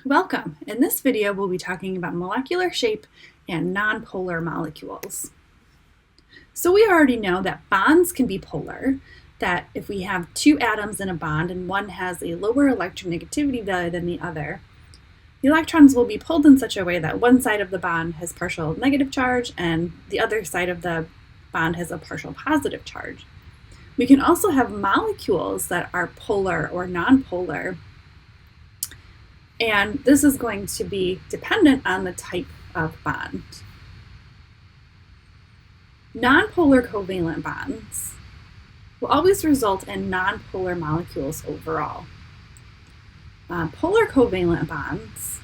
Welcome! In this video, we'll be talking about molecular shape and nonpolar molecules. So we already know that bonds can be polar, that if we have two atoms in a bond and one has a lower electronegativity value than the other, the electrons will be pulled in such a way that one side of the bond has partial negative charge and the other side of the bond has a partial positive charge. We can also have molecules that are polar or nonpolar, and this is going to be dependent on the type of bond. Nonpolar covalent bonds will always result in nonpolar molecules overall. Polar covalent bonds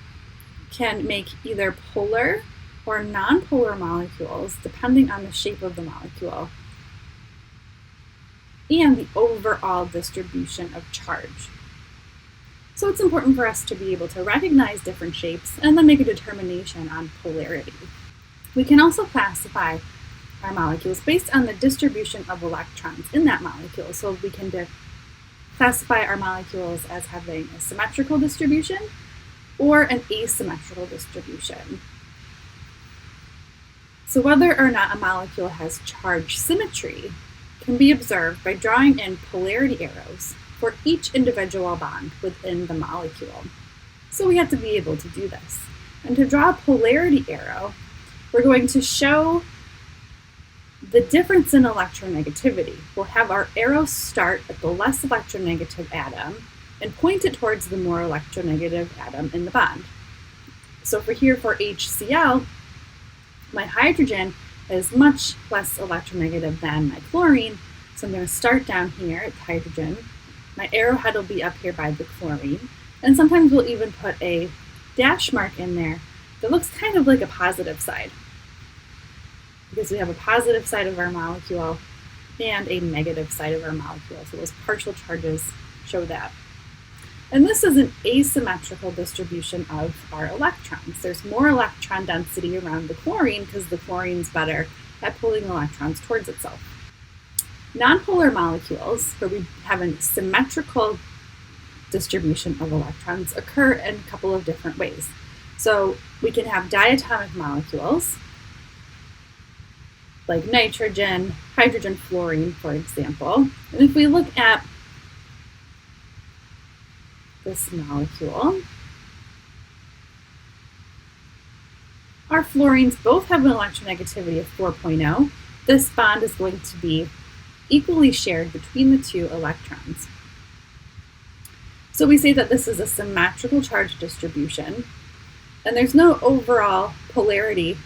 can make either polar or nonpolar molecules depending on the shape of the molecule and the overall distribution of charge. So it's important for us to be able to recognize different shapes and then make a determination on polarity. We can also classify our molecules based on the distribution of electrons in that molecule. So we can classify our molecules as having a symmetrical distribution or an asymmetrical distribution. So whether or not a molecule has charge symmetry can be observed by drawing in polarity arrows for each individual bond within the molecule. So we have to be able to do this. And to draw a polarity arrow, we're going to show the difference in electronegativity. We'll have our arrow start at the less electronegative atom and point it towards the more electronegative atom in the bond. So for HCl, my hydrogen is much less electronegative than my chlorine, so I'm going to start down here at hydrogen. My arrowhead will be up here by the chlorine, and sometimes we'll even put a dash mark in there that looks kind of like a positive side, because we have a positive side of our molecule and a negative side of our molecule, so those partial charges show that. And this is an asymmetrical distribution of our electrons. There's more electron density around the chlorine because the chlorine's better at pulling electrons towards itself. Nonpolar molecules, where we have a symmetrical distribution of electrons, occur in a couple of different ways. So we can have diatomic molecules, like nitrogen, hydrogen, fluorine, for example. And if we look at this molecule, our fluorines both have an electronegativity of 4.0. This bond is going to be equally shared between the two electrons. So we say that this is a symmetrical charge distribution, and there's no overall polarity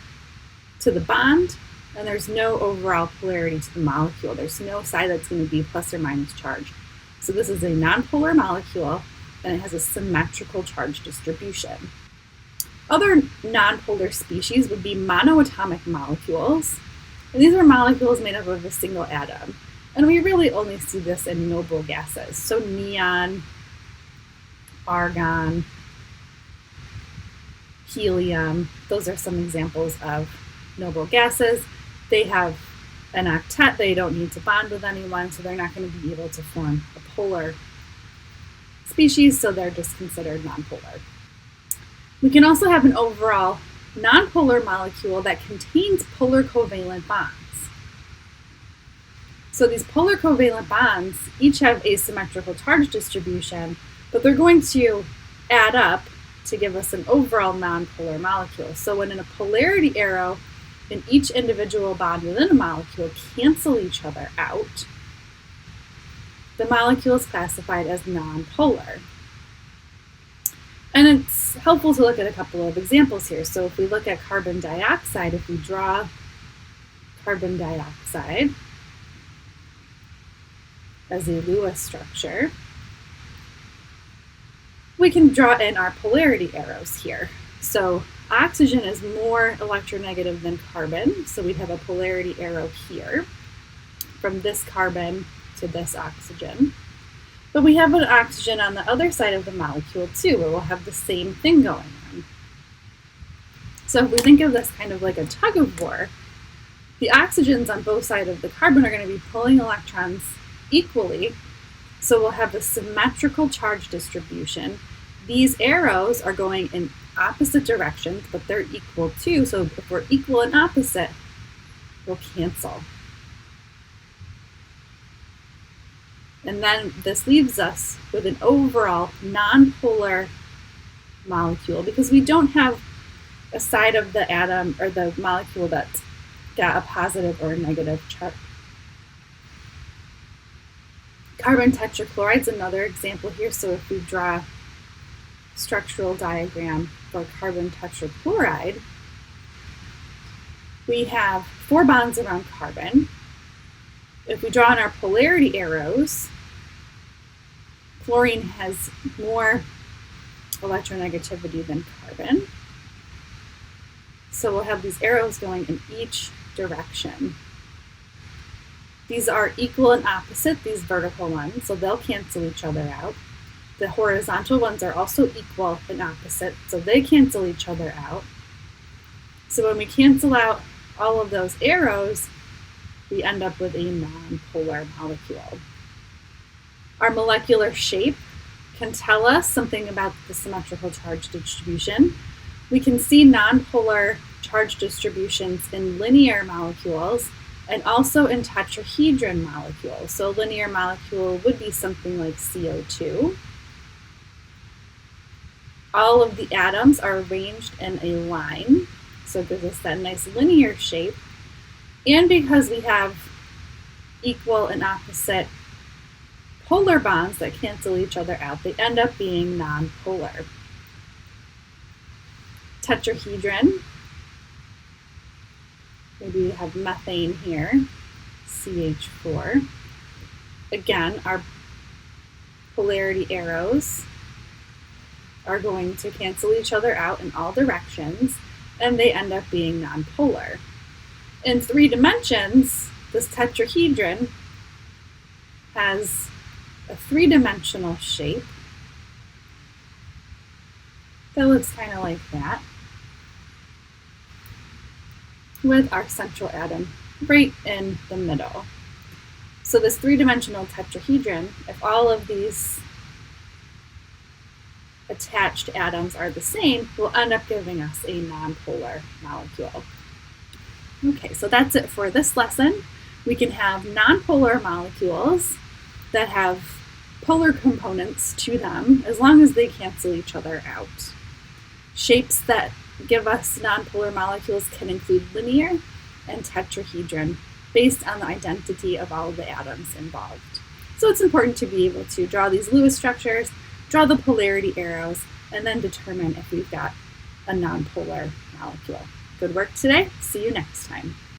to the bond, and there's no overall polarity to the molecule. There's no side that's going to be plus or minus charge. So this is a nonpolar molecule, and it has a symmetrical charge distribution. Other nonpolar species would be monoatomic molecules, and these are molecules made up of a single atom. And we really only see this in noble gases. So neon, argon, helium, those are some examples of noble gases. They have an octet, they don't need to bond with anyone, so they're not going to be able to form a polar species, so they're just considered nonpolar. We can also have an overall nonpolar molecule that contains polar covalent bonds. So these polar covalent bonds each have asymmetrical charge distribution, but they're going to add up to give us an overall nonpolar molecule. So when in a polarity arrow in each individual bond within a molecule cancel each other out, the molecule is classified as nonpolar. And it's helpful to look at a couple of examples here. So if we look at carbon dioxide, if we draw carbon dioxide as a Lewis structure, we can draw in our polarity arrows here. So oxygen is more electronegative than carbon, so we'd have a polarity arrow here from this carbon to this oxygen. But we have an oxygen on the other side of the molecule too, where we'll have the same thing going on. So if we think of this kind of like a tug of war, the oxygens on both sides of the carbon are going to be pulling electrons equally, so we'll have a symmetrical charge distribution These arrows are going in opposite directions, but they're equal too. So if we're equal and opposite, we'll cancel. And then this leaves us with an overall nonpolar molecule because we don't have a side of the atom or the molecule that's got a positive or a negative charge. Carbon tetrachloride is another example here. So if we draw a structural diagram for carbon tetrachloride, we have 4 bonds around carbon. If we draw on our polarity arrows, chlorine has more electronegativity than carbon. So we'll have these arrows going in each direction. These are equal and opposite, these vertical ones, so they'll cancel each other out. The horizontal ones are also equal and opposite, so they cancel each other out. So when we cancel out all of those arrows, we end up with a nonpolar molecule. Our molecular shape can tell us something about the symmetrical charge distribution. We can see nonpolar charge distributions in linear molecules and also in tetrahedron molecules. So a linear molecule would be something like CO2. All of the atoms are arranged in a line, so it gives us that nice linear shape. And because we have equal and opposite polar bonds that cancel each other out, they end up being nonpolar. Tetrahedron, maybe we have methane here, CH4. Again, our polarity arrows are going to cancel each other out in all directions, and they end up being nonpolar. In 3 dimensions, this tetrahedron has a 3-dimensional shape that looks kind of like that, with our central atom right in the middle. So this 3-dimensional tetrahedron, if all of these attached atoms are the same, will end up giving us a nonpolar molecule. Okay, so that's it for this lesson. We can have nonpolar molecules that have polar components to them as long as they cancel each other out. Shapes that give us nonpolar molecules can include linear and tetrahedron based on the identity of all of the atoms involved. So it's important to be able to draw these Lewis structures, draw the polarity arrows, and then determine if we've got a nonpolar molecule. Good work today. See you next time.